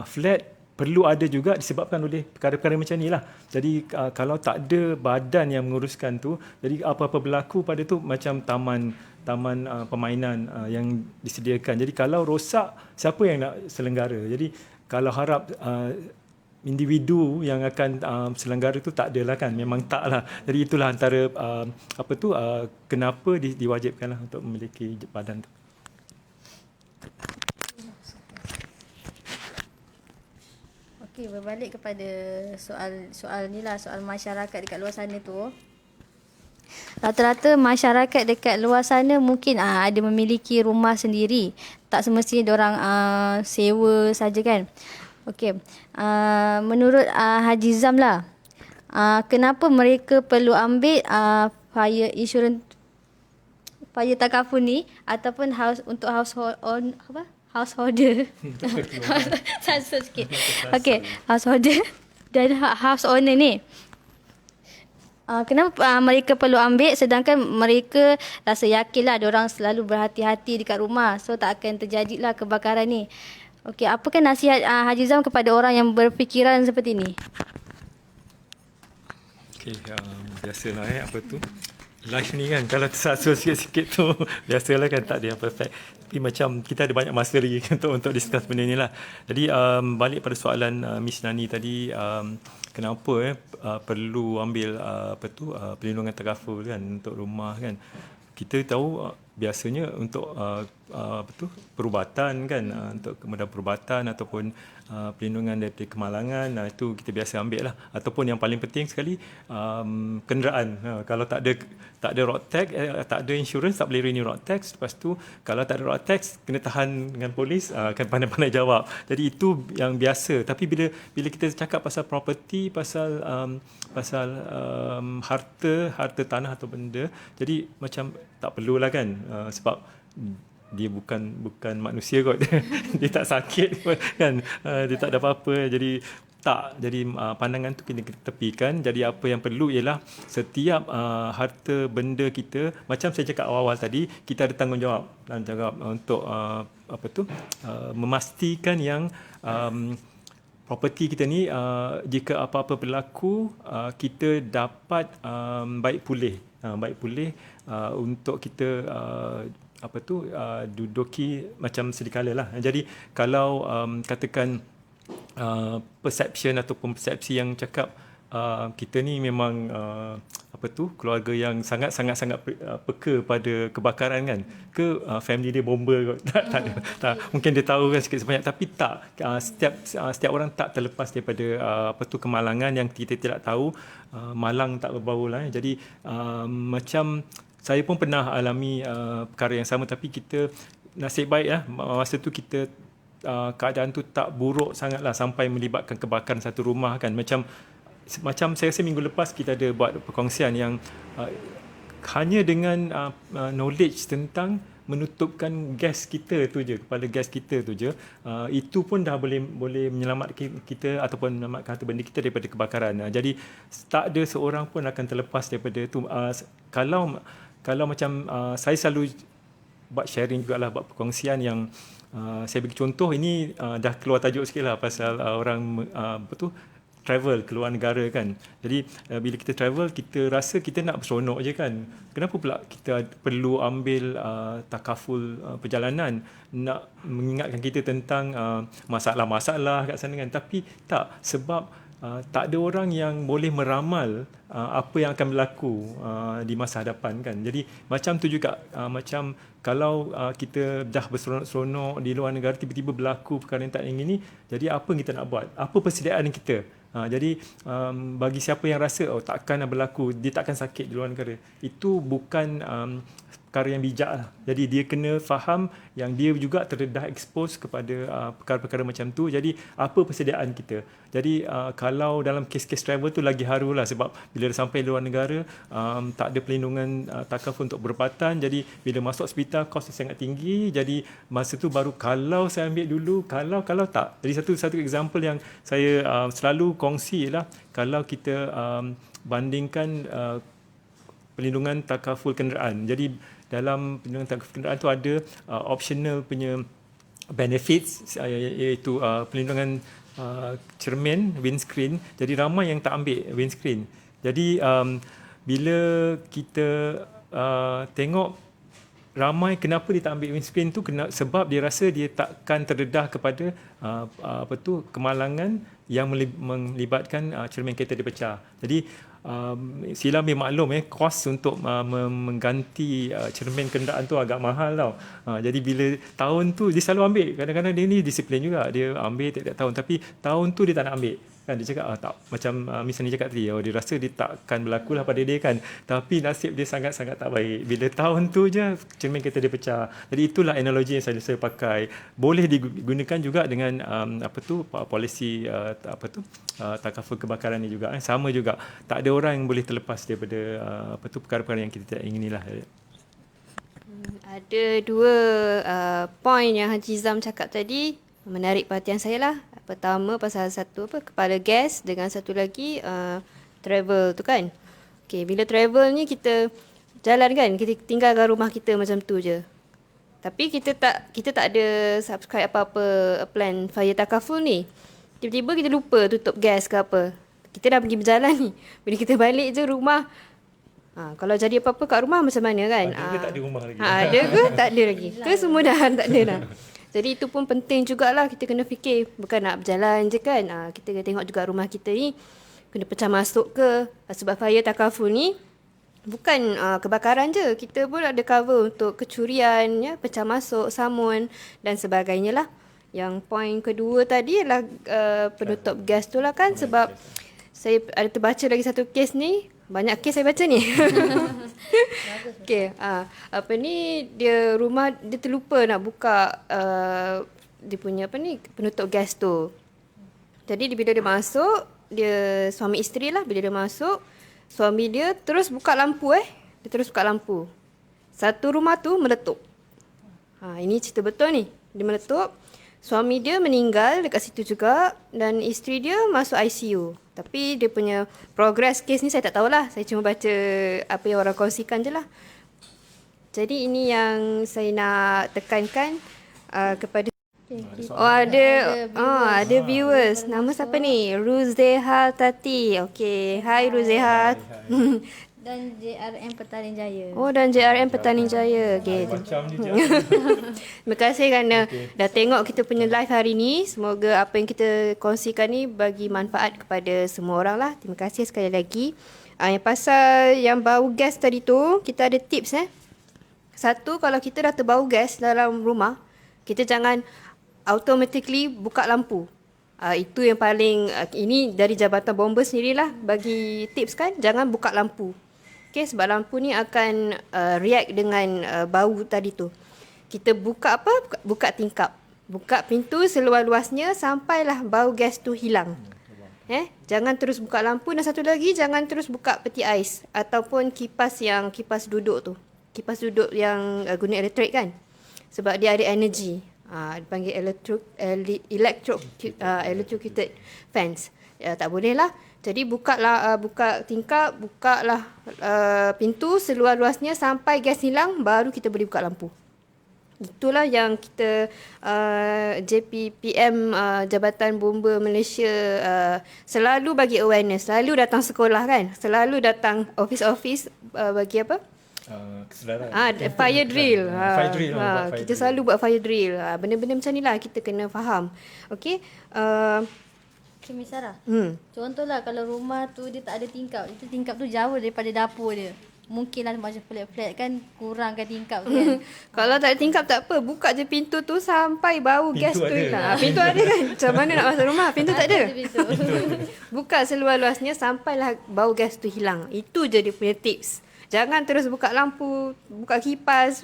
flat perlu ada juga disebabkan oleh perkara-perkara macam ni lah. Jadi kalau tak ada badan yang menguruskan tu, jadi apa-apa berlaku pada tu macam taman permainan yang disediakan. Jadi kalau rosak, siapa yang nak selenggara? Jadi kalau harap individu yang akan selenggara tu tak adalah kan, memang tak lah. Jadi itulah antara kenapa diwajibkan lah untuk memiliki badan tu. Okey, berbalik kepada soal ni lah, soal masyarakat dekat luar sana tu. Rata-rata masyarakat dekat luar sana mungkin ada memiliki rumah sendiri. Tak semestinya diorang sewa saja kan. Okey. Menurut Haji Zam lah, kenapa mereka perlu ambil fire insurance, fire takaful ni ataupun householder. Sansut sikit. Okey, householder dan house owner ni. Kenapa mereka perlu ambil sedangkan mereka rasa yakinlah diorang selalu berhati-hati dekat rumah, so tak akan terjadilah kebakaran ni. Okey, apakah nasihat Haji Zam kepada orang yang berfikiran seperti ni? Okey, biasalah live ni kan, kalau tersasul sikit-sikit tu biasalah kan, tak ada yang perfect. Tapi macam kita ada banyak masa lagi untuk discuss benda ni lah. Jadi balik pada soalan Miss Nani tadi, kenapa perlu ambil perlindungan takaful kan untuk rumah kan. Kita tahu biasanya untuk perubatan kan, untuk kemudahan perubatan ataupun perlindungan daripada kemalangan, itu kita biasa ambil lah. Ataupun yang paling penting sekali, kenderaan. Kalau tak ada road tax, tak ada insurans, tak boleh renew road tax. Lepas tu kalau tak ada road tax, kena tahan dengan polis, akan pandai-pandai jawab. Jadi itu yang biasa. Tapi bila kita cakap pasal property, pasal harta tanah atau benda, jadi macam tak perlulah kan, sebab dia bukan manusia kot. Dia tak sakit kot kan, dia tak ada apa-apa. Jadi pandangan tu kena tepikan. Jadi apa yang perlu ialah setiap harta benda kita, macam saya cakap awal-awal tadi, kita ada tanggungjawab untuk memastikan yang properti kita ni, jika apa-apa berlaku, kita dapat baik pulih untuk kita duduki macam sedia kala lah. Jadi kalau katakan perception ataupun persepsi yang cakap kita ni memang keluarga yang sangat peka pada kebakaran kan, ke family dia bomber kot. tak mungkin dia tahu kan sikit sebanyak, tapi tak, setiap orang tak terlepas daripada kemalangan yang kita tidak tahu. Malang tak berbau lah. Jadi macam saya pun pernah alami perkara yang sama, tapi kita nasib baik lah, masa tu kita keadaan tu tak buruk sangatlah sampai melibatkan kebakaran satu rumah kan. Macam saya rasa minggu lepas kita ada buat perkongsian yang hanya dengan knowledge tentang menutupkan gas kita tu je, kepala gas kita tu je, itu pun dah boleh menyelamatkan kita ataupun menyelamatkan harta benda kita daripada kebakaran. Jadi tak ada seorang pun akan terlepas daripada itu. Kalau macam saya selalu buat sharing jugalah, buat perkongsian yang saya bagi contoh ini, dah keluar tajuk sikit lah pasal orang travel keluar negara kan. Jadi bila kita travel, kita rasa kita nak berseronok je kan. Kenapa pula kita perlu ambil takaful perjalanan, nak mengingatkan kita tentang masalah-masalah kat sana kan. Tapi tak, sebab tak ada orang yang boleh meramal apa yang akan berlaku di masa hadapan kan. Jadi macam tu juga, macam kalau kita dah berseronok di luar negara, tiba-tiba berlaku perkara yang tak ingin ni, jadi apa yang kita nak buat? Apa persediaan kita? Jadi bagi siapa yang rasa takkan berlaku, dia takkan sakit di luar negara, itu bukan perkara yang bijak lah. Jadi dia kena faham yang dia juga terdedah expose kepada perkara-perkara macam tu. Jadi apa persediaan kita? Jadi kalau dalam kes-kes travel tu lagi harulah, sebab bila dah sampai luar negara, tak ada perlindungan takaful untuk berubatan. Jadi bila masuk hospital, kos sangat tinggi. Jadi masa tu baru kalau saya ambil dulu, kalau tak. Jadi satu example yang saya selalu kongsi ialah kalau kita bandingkan perlindungan takaful kenderaan. Jadi dalam perlindungan takaful kenderaan tu ada optional punya benefits, iaitu perlindungan cermin, windscreen. Jadi ramai yang tak ambil windscreen. Jadi bila kita tengok ramai kenapa dia tak ambil windscreen tu sebab dia rasa dia takkan terdedah kepada kemalangan yang melibatkan cermin kereta dia pecah. Jadi sila ambil maklum kos untuk mengganti cermin kenderaan tu agak mahal tau. Jadi bila tahun tu dia selalu ambil. Kadang-kadang dia ni disiplin juga. Dia ambil tiap-tiap tahun tapi tahun tu dia tak nak ambil. Kan dia cakap tak, macam Miss Ani cakap tadi, dia rasa dia takkan berlaku lah pada dia kan. Tapi nasib dia sangat-sangat tak baik. Bila tahun tu je cermin kereta dia pecah. Jadi itulah analogi yang saya pakai. Boleh digunakan juga dengan polisi takaful kebakaran ni juga. Sama juga. Tak ada orang yang boleh terlepas daripada perkara-perkara yang kita tidak inginilah. Ada dua point yang Haji Zam cakap tadi menarik perhatian saya lah. Pertama pasal satu kepala gas dengan satu lagi travel tu kan. Okay, bila travel ni kita jalan kan, kita tinggalkan rumah kita macam tu je. Tapi kita tak ada subscribe apa-apa plan fire takaful ni. Tiba-tiba kita lupa tutup gas ke apa. Kita dah pergi berjalan ni. Bila kita balik je rumah, kalau jadi apa-apa kat rumah macam mana kan? Ada ke tak ada rumah lagi? Ada ke tak ada lagi? Ke semua dah tak ada dah. Jadi itu pun penting jugalah, kita kena fikir. Bukan nak berjalan je kan. Kita kena tengok juga rumah kita ni kena pecah masuk ke. Sebab fire takaful ni bukan kebakaran je. Kita pun ada cover untuk kecurian, pecah masuk, samun dan sebagainya lah. Yang poin kedua tadi adalah penutup gas tu lah kan. Sebab saya ada terbaca lagi satu kes ni. Banyak kes saya baca ni. Okey, dia rumah dia terlupa nak buka dia punya penutup gas tu. Jadi bila dia masuk, dia suami isteri lah, bila dia masuk, suami dia terus buka lampu Dia terus buka lampu. Satu rumah tu meletup. Ini cerita betul ni. Dia meletup. Suami dia meninggal dekat situ juga dan isteri dia masuk ICU. Tapi dia punya progress kes ni saya tak tahulah. Saya cuma baca apa yang orang kongsikan je lah. Jadi ini yang saya nak tekankan kepada ada viewers. Nama siapa ni? Ruzeha Tati. Okey, hai Ruzeha. Dan JRM Petaling Jaya. Oh, dan JRM Petaling Jaya. Okey. Macam dia. Terima kasih kerana dah tengok kita punya live hari ni. Semoga apa yang kita kongsikan ni bagi manfaat kepada semua orang lah. Terima kasih sekali lagi. Yang pasal yang bau gas tadi tu, kita ada tips Satu, kalau kita dah terbau gas dalam rumah, kita jangan automatically buka lampu. Itu yang paling, ini dari Jabatan Bomba sendirilah bagi tips kan, jangan buka lampu. Okay, sebab lampu ni akan react dengan bau tadi tu. Kita buka buka tingkap. Buka pintu seluas-luasnya sampailah bau gas tu hilang. Jangan terus buka lampu. Dan satu lagi, jangan terus buka peti ais ataupun kipas duduk tu. Kipas duduk yang guna elektrik kan. Sebab dia ada energy. Dipanggil electrocuted fans. Tak boleh lah. Jadi buka tingkap, bukalah pintu seluas-luasnya sampai gas hilang, baru kita boleh buka lampu. Itulah yang kita JPPM Jabatan Bomba Malaysia selalu bagi awareness, selalu datang sekolah kan, selalu datang office bagi apa? Kesedaran. Fire drill. Fire drill. Kita selalu buat fire drill. Benda-benda macam ni lah kita kena faham. Okey. Okay, Miss Sarah. Contohlah kalau rumah tu dia tak ada tingkap. Itu tingkap tu jauh daripada dapur dia. Mungkinlah macam flat-flat kan, kurangkan tingkap tu kan. Kalau tak ada tingkap tak apa. Buka je pintu tu sampai bau gas tu hilang. Pintu ada kan. Macam mana nak masuk rumah? Pintu tak ada. Buka seluas-luasnya sampailah bau gas tu hilang. Itu je dia punya tips. Jangan terus buka lampu, buka kipas.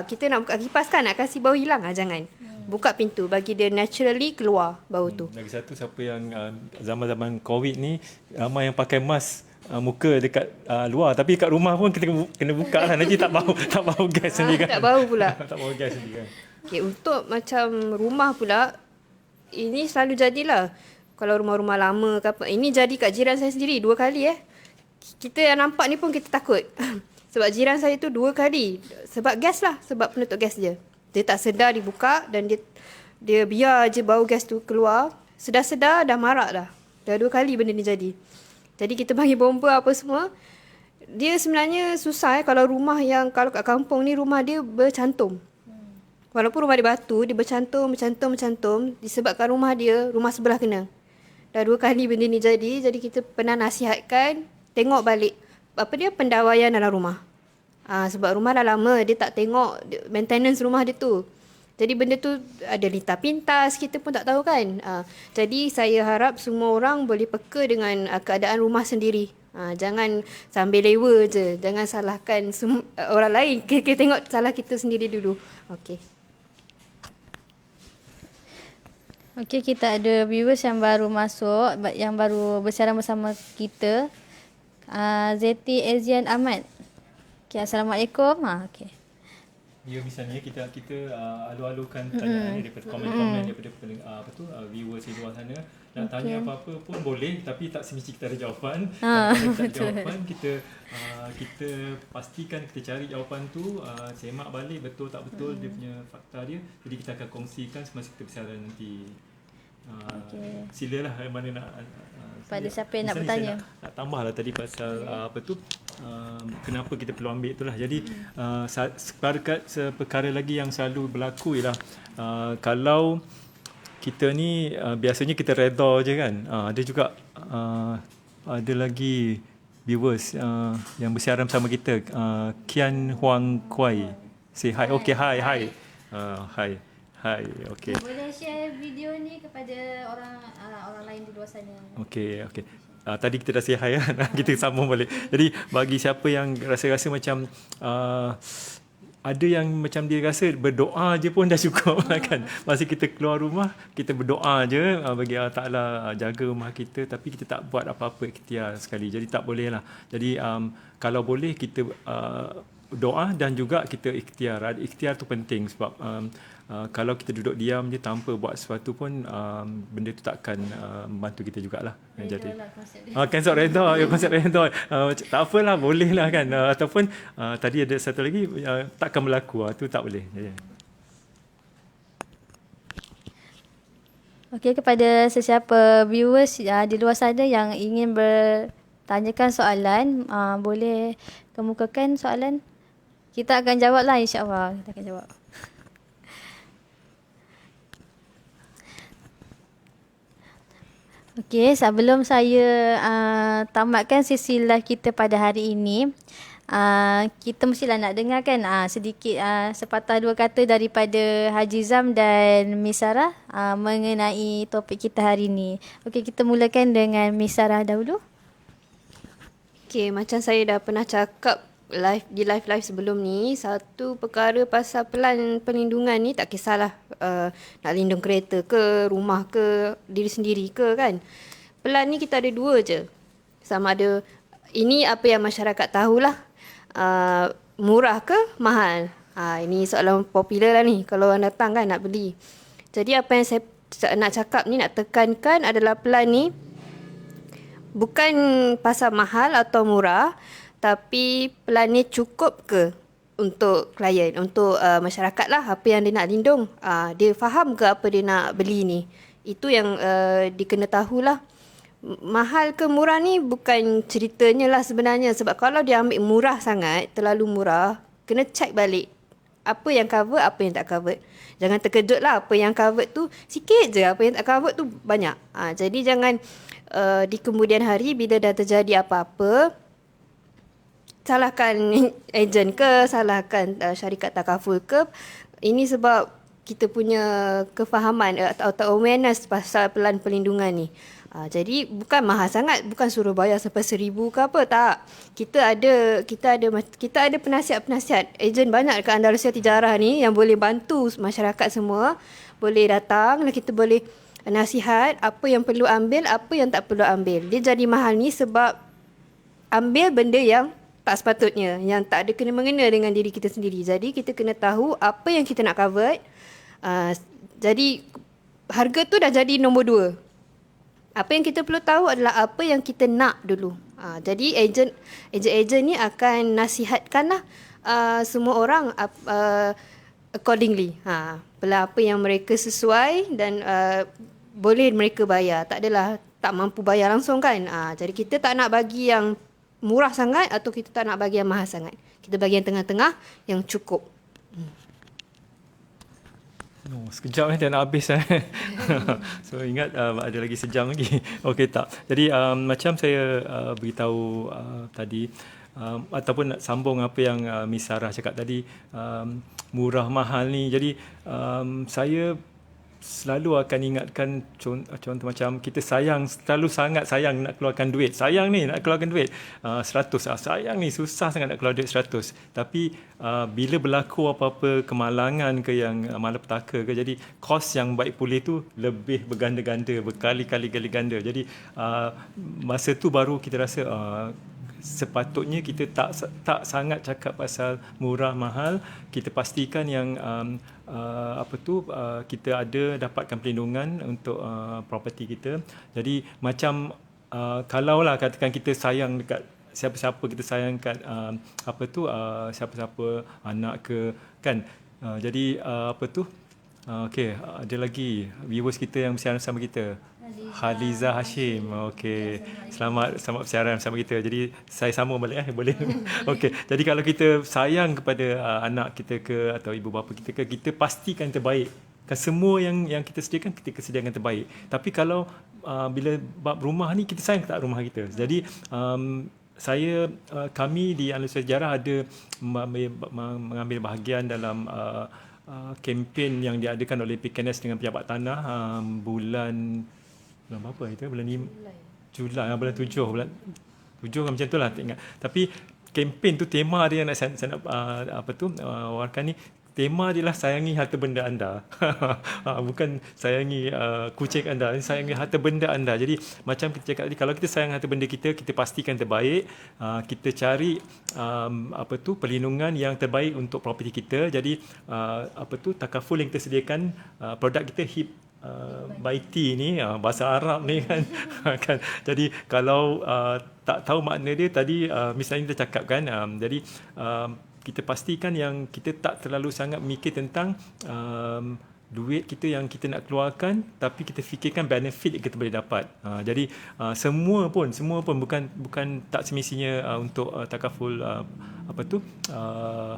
Kita nak buka kipas kan, nak kasih bau hilang. Jangan. Buka pintu bagi dia naturally keluar bau tu. Lagi satu, siapa yang zaman-zaman COVID ni ramai yang pakai mask muka dekat luar, tapi kat rumah pun kita kena buka lah, nanti tak bau gas sendiri kan. Tak bau pula. Tak bau gas sendiri kan. Okay, untuk macam rumah pula, ini selalu jadilah. Kalau rumah-rumah lama ke apa, ini jadi kat jiran saya sendiri 2 kali Kita yang nampak ni pun kita takut. Sebab jiran saya tu 2 kali. Sebab gas lah, sebab penutup gas dia. Dia tak sedar dibuka dan dia biar je bau gas tu keluar. Sedar-sedar dah marak dah. Dah 2 kali benda ni jadi. Jadi kita panggil bomba apa semua. dia sebenarnya susah kalau rumah yang, kalau kat kampung ni rumah dia bercantum. Walaupun rumah dia batu, dia bercantum. Disebabkan rumah dia, rumah sebelah kena. Dah 2 kali benda ni jadi kita pernah nasihatkan, tengok balik apa dia pendawaian dalam rumah. Sebab rumah dah lama, dia tak tengok maintenance rumah dia tu. Jadi benda tu ada lintah pintas, kita pun tak tahu kan. Jadi saya harap semua orang boleh peka dengan keadaan rumah sendiri. Jangan sambil lewa je. Jangan salahkan orang lain. Kita tengok salah kita sendiri dulu. Okey. Okey, kita ada viewers yang baru masuk, yang baru bersiaran bersama kita. Zeti Ezian Ahmad. Okay, Assalamualaikum. Okey. Ya, misalnya kita alu-alukan pertanyaan daripada komen-komen daripada viewers di luar sana. Nak tanya apa-apa pun boleh, tapi tak semesti kita ada jawapan. Kalau kita ada jawapan, kita pastikan kita cari jawapan tu, semak balik betul tak betul dia punya fakta dia. Jadi kita akan kongsikan semasa kita bersiaran nanti. Silalah yang mana nak pada siapa yang nak misalnya bertanya. saya nak tambahlah tadi pasal kenapa kita perlu ambil itulah. Jadi perkara lagi yang selalu berlaku ialah kalau kita ni biasanya kita redha je kan. Ada juga ada lagi viewers yang bersiaran bersama kita, Kian Huang Kuai. Say hi. Okay, hi. Hai, okey. Boleh share video ni kepada orang lain di luar sana. Okey. Tadi kita dah say hi kan. Kita sambung balik. Jadi bagi siapa yang rasa-rasa macam ada yang macam dia rasa berdoa je pun dah cukup kan. Masa kita keluar rumah, kita berdoa je bagi Allah Ta'ala jaga rumah kita, tapi kita tak buat apa-apa ikhtiar sekali. Jadi tak boleh lah. Jadi kalau boleh kita doa dan juga kita ikhtiar. Ikhtiar tu penting sebab kalau kita duduk diam je tanpa buat sesuatu pun benda tu takkan membantu kita jugalah. Jadi konsep redha, konsep redha. Tak apalah, boleh lah kan. Ataupun tadi ada satu lagi, takkan berlaku, tu tak boleh. Okey, kepada sesiapa viewers di luar sana yang ingin bertanyakan soalan, boleh kemukakan soalan. Kita akan jawablah, insya-Allah. Kita akan jawab. Okey, sebelum saya tamatkan sesi live kita pada hari ini, kita mestilah nak dengarkan sedikit sepatah dua kata daripada Haji Zam dan Miss Sarah mengenai topik kita hari ini. Okey, kita mulakan dengan Miss Sarah dahulu. Okey, macam saya dah pernah cakap di live sebelum ni, satu perkara pasal pelan perlindungan ni tak kisahlah nak lindung kereta ke, rumah ke, diri sendiri ke kan. Pelan ni kita ada dua je. Sama ada ini apa yang masyarakat tahulah, murah ke mahal. Ini soalan popular lah ni kalau orang datang kan nak beli. Jadi apa yang saya nak cakap ni, nak tekankan adalah pelan ni bukan pasal mahal atau murah, tapi pelan ni cukup ke untuk klien, untuk masyarakat lah, apa yang dia nak lindung. Dia faham ke apa dia nak beli ni. Itu yang dikena tahulah. Mahal ke murah ni bukan ceritanya lah sebenarnya. Sebab kalau dia ambil murah sangat, terlalu murah, kena check balik apa yang cover, apa yang tak cover. Jangan terkejut lah apa yang cover tu sikit je, apa yang tak cover tu banyak. Jadi jangan di kemudian hari bila dah terjadi apa-apa, salahkan ejen ke, salahkan syarikat takaful ke. Ini sebab kita punya kefahaman atau awareness pasal pelan perlindungan ni. Jadi bukan mahal sangat, bukan suruh bayar sampai 1,000 ke apa, tak. Kita ada penasihat-penasihat, ejen banyak dekat Andalusia Tijarah ni yang boleh bantu masyarakat semua. Boleh datang, kita boleh nasihat apa yang perlu ambil, apa yang tak perlu ambil. Dia jadi mahal ni sebab ambil benda yang tak sepatutnya, yang tak ada kena-mengena dengan diri kita sendiri. Jadi kita kena tahu apa yang kita nak cover. Jadi harga tu dah jadi nombor 2. Apa yang kita perlu tahu adalah apa yang kita nak dulu. Jadi ejen ni akan nasihatkanlah semua orang accordingly. Apa yang mereka sesuai dan boleh mereka bayar. Tak adalah tak mampu bayar langsung kan. Jadi kita tak nak bagi yang murah sangat atau kita tak nak bagi yang mahal sangat. Kita bagi yang tengah-tengah yang cukup. Oh, sekejap dah nak habis So ingat ada lagi sejam lagi. Okey tak. Jadi macam saya beritahu tadi ataupun nak sambung apa yang Miss Sarah cakap tadi, murah mahal ni. Jadi saya selalu akan ingatkan contoh macam kita selalu sangat sayang nak keluarkan duit. Sayang ni nak keluarkan duit 100. Sayang ni susah sangat nak keluar duit 100. Tapi bila berlaku apa-apa kemalangan ke yang malapetaka ke, jadi kos yang baik pulih tu lebih berganda-ganda, berkali-kali ganda. Jadi masa tu baru kita rasa sepatutnya kita tak sangat cakap pasal murah mahal. Kita pastikan yang kita ada dapatkan perlindungan untuk properti kita. Jadi macam kalaulah katakan kita sayang dekat siapa-siapa, kita sayang kat siapa-siapa, anak ke kan. Jadi okey, ada lagi viewers kita yang bersiaran bersama kita. Haliza Hashim. Okey. Selamat bersiaran bersama kita. Jadi saya sambung balik boleh. Okey. Jadi kalau kita sayang kepada anak kita ke atau ibu bapa kita ke, kita pastikan terbaik. Kan semua yang kita sediakan, kita sediakan terbaik. Tapi kalau bila bab rumah ni, kita sayang tak rumah kita. Jadi kami di Analisa Sejarah ada mengambil bahagian dalam kempen yang diadakan oleh PKNS dengan Pejabat Tanah bulan berapa itu? Bulan Julai, bulan 7 kan macam itulah, tak ingat. Tapi kempen tu tema dia yang saya nak warkan ni. Tema dia lah sayangi harta benda anda. Bukan sayangi kucing anda, sayangi harta benda anda. Jadi macam kita cakap tadi, kalau kita sayang harta benda kita, kita pastikan terbaik. Kita cari perlindungan yang terbaik untuk properti kita. Jadi takaful yang kita sediakan, produk kita HIP by T ni, bahasa Arab ni kan. Kan. Jadi kalau tak tahu makna dia, tadi misalnya kita cakap kan, jadi kita pastikan yang kita tak terlalu sangat mikir tentang duit kita yang kita nak keluarkan, tapi kita fikirkan benefit yang kita boleh dapat. Jadi semua pun bukan tak semestinya untuk takaful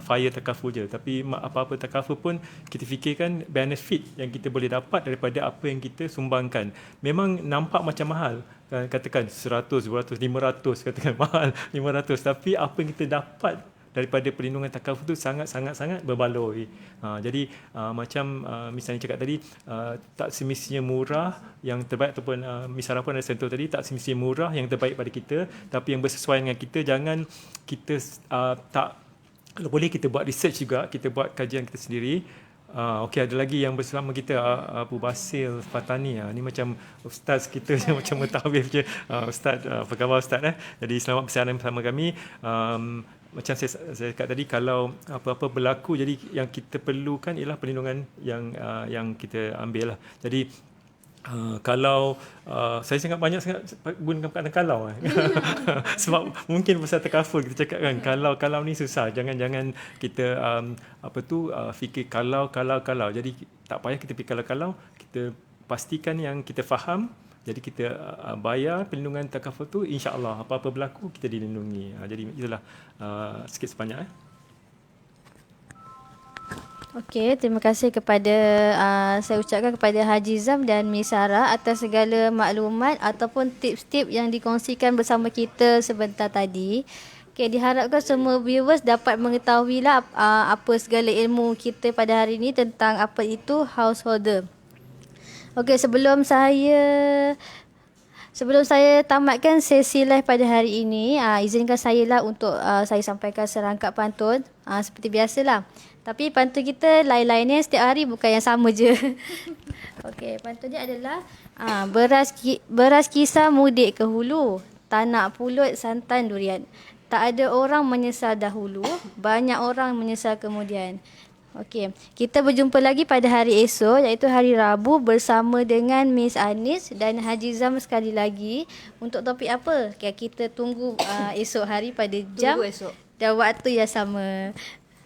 fire takaful je, tapi apa-apa takaful pun kita fikirkan benefit yang kita boleh dapat daripada apa yang kita sumbangkan. Memang nampak macam mahal, katakan 100, 200, 500, katakan mahal 500, tapi apa yang kita dapat daripada perlindungan takaful itu sangat berbaloi. Jadi macam misalnya cakap tadi, tak semestinya murah yang terbaik, ataupun Miss Sarah pun ada sentuh tadi, tak semestinya murah yang terbaik pada kita, tapi yang bersesuaian dengan kita. Jangan kita kalau boleh kita buat research juga, kita buat kajian kita sendiri. Okey, ada lagi yang bersama kita, Abu Basil Fatani. Ni macam ustaz kita macam mentahwif je. Ustaz, apa khabar Ustaz? Jadi selamat bersiaran bersama kami. Macam saya cakap tadi, kalau apa-apa berlaku, jadi yang kita perlukan ialah perlindungan yang kita ambil lah. Jadi kalau saya sangat gunakan perkataan kalau sebab mungkin pasal takaful kita cakap kan, kalau ni susah. Jangan kita fikir kalau. Jadi tak payah kita fikir kalau, kita pastikan yang kita faham. Jadi kita bayar perlindungan takaful tu, insya-Allah apa-apa berlaku kita dilindungi. Jadi itulah sikit sebanyak. Okey, terima kasih kepada saya ucapkan kepada Haji Zam dan Miss Sarah atas segala maklumat ataupun tips-tips yang dikongsikan bersama kita sebentar tadi. Okey, diharapkan semua viewers dapat mengetahuilah apa segala ilmu kita pada hari ini tentang apa itu householder. Okey, sebelum saya tamatkan sesi live pada hari ini, izinkan saya lah untuk saya sampaikan serangkap pantun. Seperti biasalah. Tapi pantun kita lain-lainnya setiap hari, bukan yang sama je. Okey, pantun dia adalah beras kisar mudik ke hulu, tak nak pulut santan durian. Tak ada orang menyesal dahulu, banyak orang menyesal kemudian. Okey, kita berjumpa lagi pada hari esok, iaitu hari Rabu, bersama dengan Miss Anis dan Haji Zam sekali lagi. Untuk topik apa? Kita tunggu esok hari pada jam dan waktu yang sama.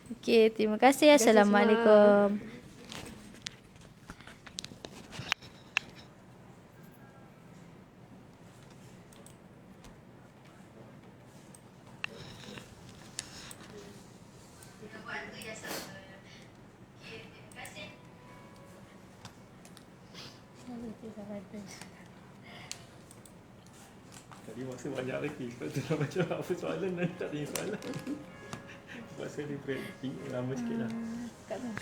Okey, terima kasih. Assalamualaikum. Tadi masa banyak lagi. Sebab tu nak macam apa soalan dan tak tanya soalan. Sebab saya dia lama sikit lah. Kat mana?